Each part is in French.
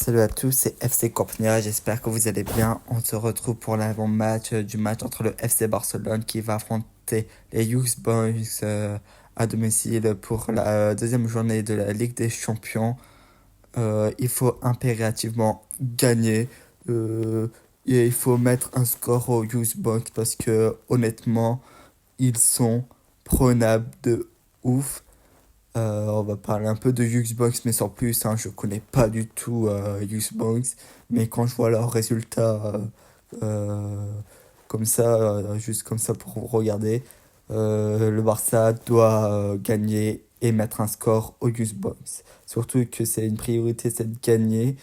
Salut à tous, c'est FC Corpnia, j'espère que vous allez bien. On se retrouve pour l'avant-match du match entre le FC Barcelone qui va affronter les Youth Boys à domicile pour la deuxième journée de la Ligue des Champions. Il faut impérativement gagner et il faut mettre un score aux Youth Boys parce que honnêtement, ils sont prenables de ouf. On va parler un peu de Xbox, mais sans plus, hein, je connais pas du tout Xbox, mais quand je vois leurs résultats euh, comme ça, juste comme ça pour regarder, le Barça doit gagner et mettre un score au Xbox. Surtout que c'est une priorité, c'est de gagner,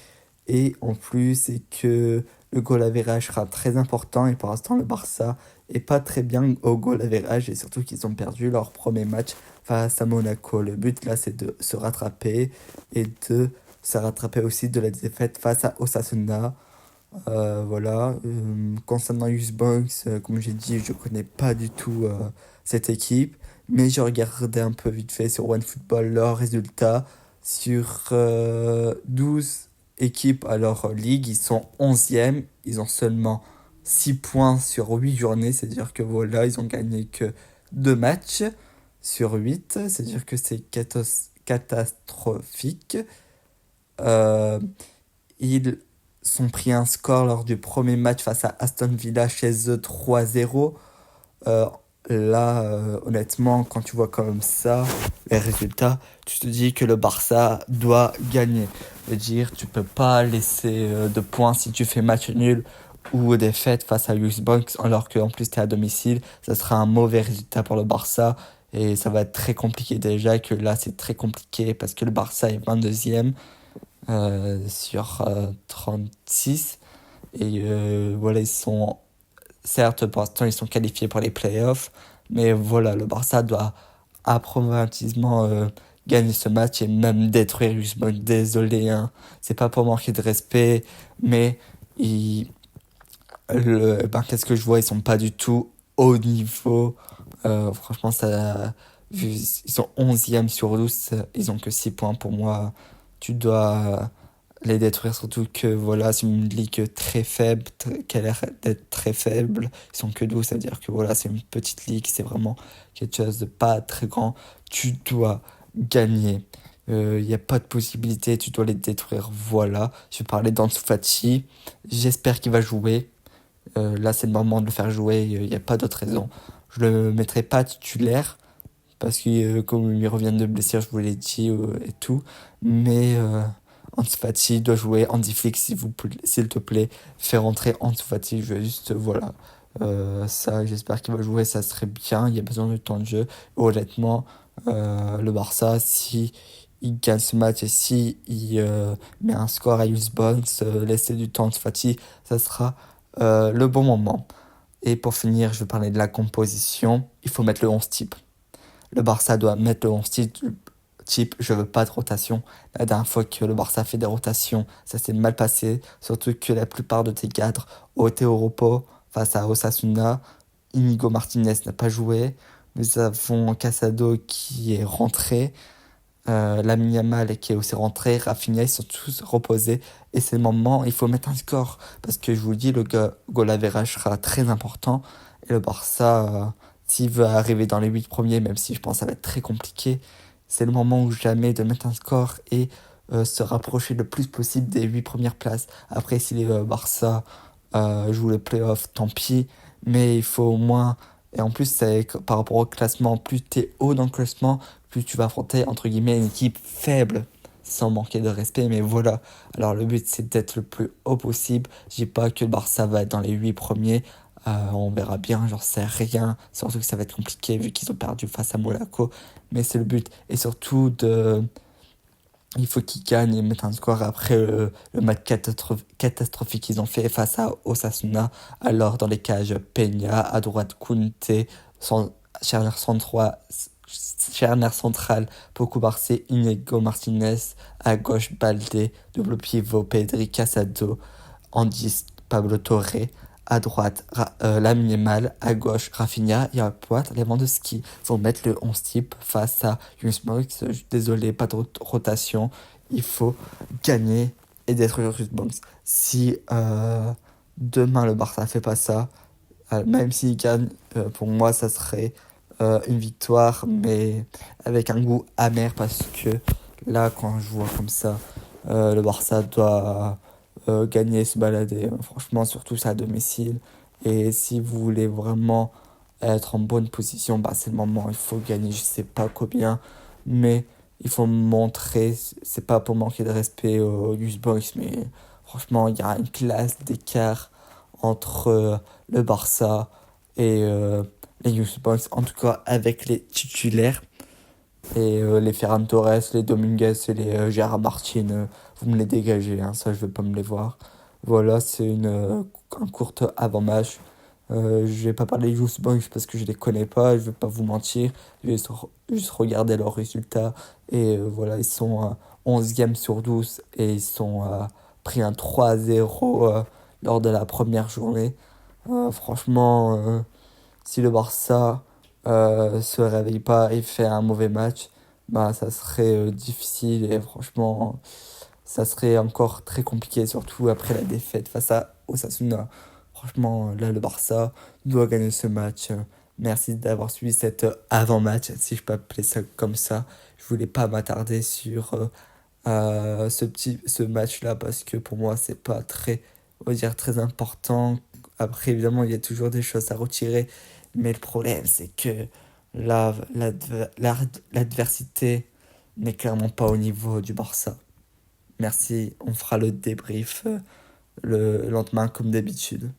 et en plus, c'est que le goal average sera très important, et pour l'instant, le Barça est pas très bien au goal average, et surtout qu'ils ont perdu leur premier match face à Monaco. Le but là, c'est de se rattraper et de se rattraper aussi de la défaite face à Osasuna. Voilà. Concernant Xbox, comme j'ai dit, je connais pas du tout cette équipe, mais j'ai regardé un peu vite fait sur OneFootball leurs résultats. Sur 12 équipes à leur ligue, ils sont 11e. Ils ont seulement 6 points sur 8 journées, c'est-à-dire que voilà, ils ont gagné que 2 matchs sur 8, c'est-à-dire que c'est catastrophique. Euh, ils sont pris un score lors du premier match face à Aston Villa chez eux 3-0. Euh, Honnêtement, quand tu vois comme ça les résultats, tu te dis que le Barça doit gagner. C'est-à-dire, tu peux pas laisser de points si tu fais match nul ou défaite face à Xbox, alors qu'en plus tu es à domicile. Ça sera un mauvais résultat pour le Barça et ça va être très compliqué déjà. Que là, c'est très compliqué parce que le Barça est 22e sur 36. Et voilà, ils sont certes, pour l'instant, ils sont qualifiés pour les playoffs, mais voilà, le Barça doit approbativement gagner ce match et même détruire Lisbonne. Désolé, hein, c'est pas pour manquer de respect, mais qu'est-ce que je vois, ils sont pas du tout au niveau. Franchement, ils sont 11e sur 12, ils ont que 6 points pour moi. Tu dois les détruire, surtout que voilà, c'est une ligue très faible, qui a l'air d'être très faible. Ils sont que 12, ça veut dire que voilà, c'est une petite ligue, c'est vraiment quelque chose de pas très grand. Tu dois gagner. Il n'y a pas de possibilité, tu dois les détruire. Voilà, je parlais d'Ansu Fati. J'espère qu'il va jouer. Là, c'est le moment de le faire jouer, il n'y a pas d'autre raison. Je le mettrai pas titulaire, parce que comme il revient de blessure, je vous l'ai dit et tout. Mais Ansu Fati doit jouer. Andy Flick, s'il te plaît, fais rentrer Ansu Fati. Je veux juste, voilà. Ça, j'espère qu'il va jouer, ça serait bien. Il y a besoin de temps de jeu. Honnêtement, le Barça, si il gagne ce match et si il met un score à Bones, laisser du temps à Ansu Fati, ça sera le bon moment. Et pour finir, je vais parler de la composition. Il faut mettre le 11 type. Le Barça doit mettre le 11 type. Je veux pas de rotation. La dernière fois que le Barça a fait des rotations, ça s'est mal passé. Surtout que la plupart de tes cadres ont été au repos face à Osasuna. Inigo Martinez n'a pas joué. Nous avons Casado qui est rentré. Lamine Yamal qui est aussi rentré. Rafinha, ils sont tous reposés. Et c'est le moment, il faut mettre un score. Parce que je vous dis, le goal average sera très important. Et le Barça, s'il veut arriver dans les 8 premiers, même si je pense que ça va être très compliqué, c'est le moment ou jamais de mettre un score et se rapprocher le plus possible des 8 premières places. Après, si les Barça jouent le playoff, tant pis. Mais il faut au moins... Et en plus, c'est par rapport au classement, plus tu es haut dans le classement, plus tu vas affronter, entre guillemets, une équipe faible, sans manquer de respect, mais voilà. Alors le but, c'est d'être le plus haut possible. Je dis pas que le Barça va être dans les 8 premiers, on verra bien, j'en sais rien. Surtout que ça va être compliqué vu qu'ils ont perdu face à Monaco, mais c'est le but. Et surtout, il faut qu'ils gagnent et mettent un score après le match catastrophique qu'ils ont fait face à Osasuna. Alors dans les cages, Peña, à droite Kunte, charnière centrale, charnière centrale, Pau Barcé, Inigo Martinez, à gauche Balde, double pivot Pedri, Casado, Andy, Pablo Torre, à droite Lamine Yamal, à gauche Rafinha et à droite Lewandowski. Faut mettre le 11 type face à Yusmox. Désolé, pas de rotation. Il faut gagner et d'être Juventus Banks. Si demain le Barça fait pas ça, même s'il gagne, pour moi ça serait une victoire, mais avec un goût amer parce que là, quand je vois comme ça, le Barça doit gagner, se balader. Franchement, surtout ça à domicile. Et si vous voulez vraiment être en bonne position, bah, c'est le moment, il faut gagner, je sais pas combien, mais il faut montrer, c'est pas pour manquer de respect aux Youth Boys, mais franchement, il y a une classe d'écart entre le Barça et les Youth Boys, en tout cas avec les titulaires. Et les Ferran Torres, les Dominguez et les Gérard Martin, vous me les dégagez, hein, ça je veux pas me les voir. Voilà, c'est un courte avant-match. Je vais pas parler des Youth Boys parce que je les connais pas, je vais pas vous mentir. Je vais juste regarder leurs résultats. Et voilà, ils sont 11e sur 12 et ils sont pris un 3-0 lors de la première journée. Franchement, si le Barça se réveille pas et fait un mauvais match, bah ça serait difficile et franchement ça serait encore très compliqué, surtout après la défaite face à Osasuna. Franchement, là le Barça doit gagner ce match. Merci d'avoir suivi cet avant-match, si je peux appeler ça comme ça. Je voulais pas m'attarder sur ce match-là parce que pour moi c'est pas très, on va dire, très important. Après évidemment il y a toujours des choses à retirer, mais le problème c'est que l'adversité n'est clairement pas au niveau du Barça. Merci, on fera le débrief le lendemain comme d'habitude.